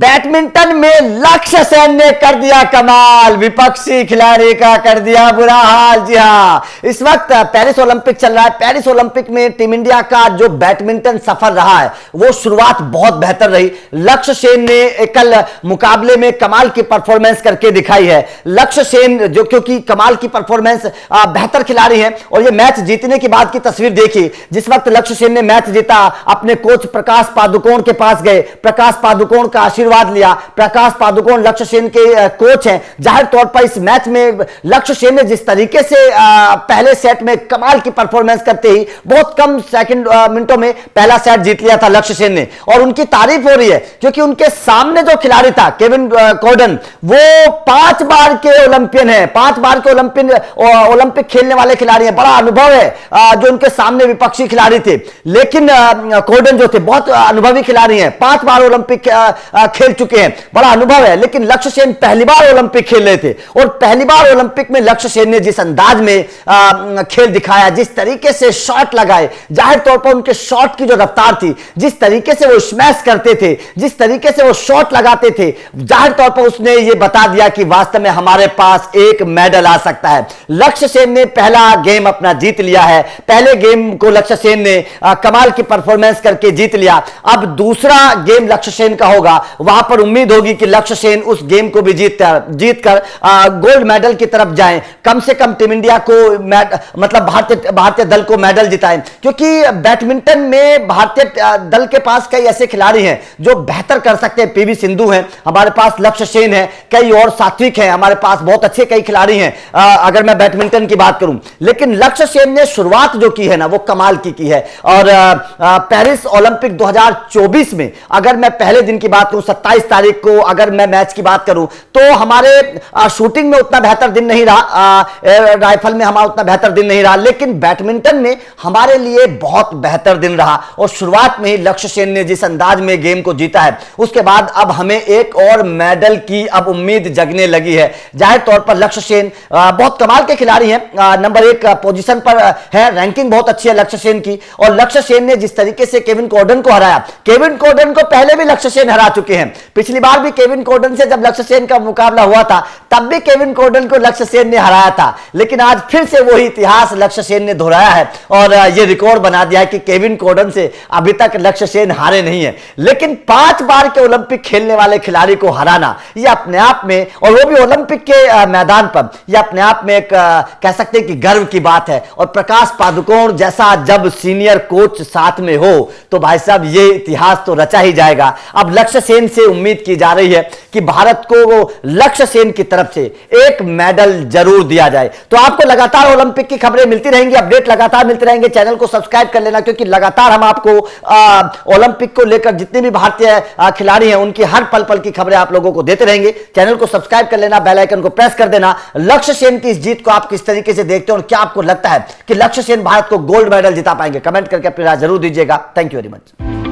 Badminton में लक्ष्य सेन ने कर दिया कमाल, विपक्षी खिलाड़ी का कर दिया बुरा हाल। जी हां, इस वक्त पेरिस ओलंपिक चल रहा है। पेरिस ओलंपिक में टीम इंडिया का जो बैडमिंटन सफर रहा है वो शुरुआत बहुत बेहतर रही। लक्ष्य सेन ने कल मुकाबले में कमाल की परफॉर्मेंस करके दिखाई है। लक्ष्य सेन जो क्योंकि कमाल की परफॉर्मेंस बेहतर खिलाड़ी हैं और ये मैच जीतने के बाद की तस्वीर देखी, जिस वक्त लक्ष्य सेन ने मैच जीता अपने कोच प्रकाश पादुकोण के पास गए, प्रकाश पादुकोण का आशीर्वाद लिया। प्रकाश पादुकोण लक्ष्य सेन के कोच हैं। जाहिर तौर पर इस मैच में लक्ष्य सेन ने जिस तरीके से पहले सेट में कमाल की परफॉर्मेंस करते ही बहुत कम सेकंड मिनटों में पहला सेट जीत लिया था लक्ष्य सेन ने, और उनकी तारीफ हो रही है क्योंकि उनके सामने जो खिलाड़ी था केविन कॉर्डन, वो 5 बार के ओलंपियन है, 5 बार के ओलंपिक खेलने वाले खिलाड़ी हैं। बड़ा अनुभव है जो उनके सामने विपक्षी खिलाड़ी थे, लेकिन कॉर्डन जो थे बहुत अनुभवी खिलाड़ी हैं, 5 बार ओलंपिक खेल चुके हैं, बड़ा अनुभव है। लेकिन लक्ष्य सेन पहली बार ओलंपिक खेल रहे थे और पहली बार ओलंपिक में लक्ष्य सेन ने जिस अंदाज में खेल दिखाया, जिस तरीके से शॉट लगाए, जाहिर तौर पर उनके शॉट की जो रफ्तार थी, जिस तरीके से वो स्मैश करते थे, जिस तरीके से वो शॉट लगाते थे, जाहिर तौर पर उसने ये बता दिया कि वास्तव में हमारे पास एक मेडल आ सकता है। लक्ष्य सेन ने पहला गेम अपना जीत लिया है। पहले गेम को लक्ष्य सेन ने कमाल की परफॉर्मेंस करके जीत लिया। अब दूसरा गेम लक्ष्य सेन का होगा, वहां पर उम्मीद होगी कि लक्ष्य सेन उस गेम को भी जीतकर गोल्ड मेडल की तरफ जाएं, कम से कम टीम इंडिया को मतलब भारतीय दल को मेडल जिताएं, क्योंकि बैडमिंटन में भारतीय दल के पास कई ऐसे खिलाड़ी हैं जो बेहतर कर सकते हैं। पीवी सिंधु हैं हमारे पास, लक्ष्य सेन है, कई और सात्विक हैं हमारे पास, बहुत अच्छे कई खिलाड़ी हैं अगर मैं बैडमिंटन की बात करूं। लेकिन लक्ष्य सेन ने शुरुआत जो की है ना वो कमाल की है। और पेरिस ओलंपिक 2024 में अगर मैं पहले दिन की बात करूं, 27 तारीख को अगर मैं मैच की बात करूं, तो हमारे शूटिंग में उतना बेहतर दिन नहीं रहा, राइफल में हमारा उतना बेहतर दिन नहीं रहा, लेकिन बैडमिंटन में हमारे लिए बहुत बेहतर दिन रहा। और शुरुआत में ही लक्ष्य सेन ने जिस अंदाज में गेम को जीता है, उसके बाद अब हमें एक और मेडल की अब उम्मीद जगने लगी है। जाहिर तौर पर लक्ष्य सेन बहुत कमाल के खिलाड़ी हैं, नंबर 1 पोजीशन पर है, रैंकिंग बहुत अच्छी है लक्ष्य सेन की। और लक्ष्य सेन ने जिस तरीके से केविन कॉर्डन को हराया, केविन कॉर्डन को पहले भी लक्ष्य सेन हरा चुके हैं। पिछली बार भी केविन कॉर्डन से जब लक्ष्य सेन का मुकाबला हुआ था तब भी केविन कॉर्डन को लक्ष्य सेन ने हराया था, लेकिन आज फिर से वही इतिहास लक्ष्य सेन ने दोहराया है और ये रिकॉर्ड बना दिया है कि केविन कॉर्डन से अभी तक लक्ष्य सेन हारे नहीं है। लेकिन 5 बार के ओलंपिक खेलने वाले खिलाड़ी को हराना, ये अपने आप में, और वो भी ओलंपिक के मैदान पर, ये अपने आप में एक कह सकते हैं कि गर्व की बात है। और प्रकाश पादुकोण जैसा जब सीनियर कोच साथ में हो तो भाई साहब ये इतिहास तो रचा ही जाएगा। अब लक्ष्य सेन से उम्मीद की जा रही है कि भारत को लक्ष्य सेन की तरफ से एक मेडल जरूर दिया जाए। तो आपको लगातार ओलंपिक की खबरें मिलती रहेंगी, अपडेट लगातार मिलते रहेंगे। चैनल को सब्सक्राइब कर लेना, क्योंकि लगातार हम आपको ओलंपिक को लेकर जितने भी भारतीय खिलाड़ी हैं उनकी हर पल पल की खबरें आप लोगों को देते रहेंगे। चैनल को सब्सक्राइब कर लेना, बेल आइकन को प्रेस कर देना। लक्ष्य सेन की इस जीत को आप किस तरीके से देखते हो और क्या आपको लगता है कि लक्ष्य सेन भारत को गोल्ड मेडल जिता पाएंगे, कमेंट करके अपनी राय जरूर दीजिएगा। Thank you very much.